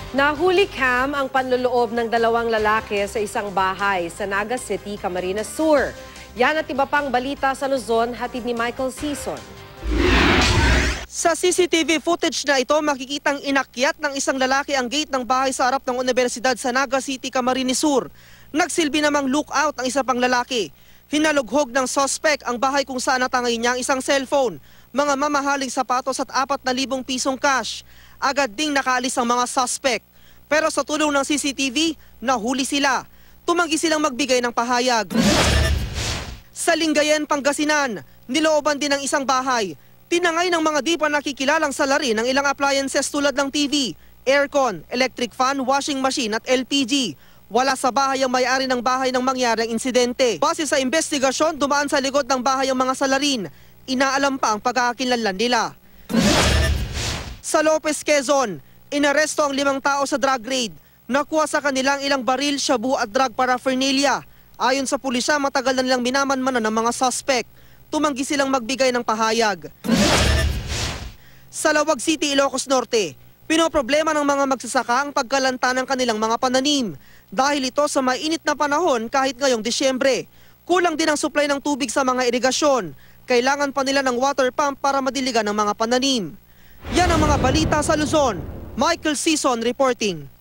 Nahuli cam ang panloloob ng dalawang lalaki sa isang bahay sa Naga City, Camarines Sur. Yan at iba pang balita sa Luzon, hatid ni Michael Sison. Sa CCTV footage na ito, makikitang inakyat ng isang lalaki ang gate ng bahay sa harap ng Universidad sa Naga City, Camarines Sur. Nagsilbi namang lookout ang isa pang lalaki. Hinalughog ng suspect ang bahay kung saan natangay niya ang isang cellphone, mga mamahaling sapatos at 4,000 pisong cash. Agad ding nakaalis ang mga suspect. Pero sa tulong ng CCTV, nahuli sila. Tumanggi silang magbigay ng pahayag. Sa Lingayen, Pangasinan, nilooban din ng isang bahay. Tinangay ng mga di pa nakikilalang salari ng ilang appliances tulad ng TV, aircon, electric fan, washing machine at LPG. Wala sa bahay ang may-ari ng bahay nang mangyari ang insidente. Base sa investigasyon, dumaan sa likod ng bahay ang mga salarin. Inaalam pa ang pagkakakilanlan nila. Sa Lopez, Quezon, inaresto ang 5 tao sa drug raid. Nakuha sa kanilang ilang baril, shabu at drug paraphernalia. Ayon sa pulisya, matagal na nilang minamanmanan ng mga suspect. Tumanggi silang magbigay ng pahayag. Sa Lawag City, Ilocos Norte, pinoproblema ng mga magsasaka ang pagkalanta ng kanilang mga pananim. Dahil ito sa mainit na panahon kahit ngayong Disyembre. Kulang din ang supply ng tubig sa mga irigasyon. Kailangan pa nila ng water pump para madiligan ng mga pananim. Yan ang mga balita sa Luzon. Michael Sison reporting.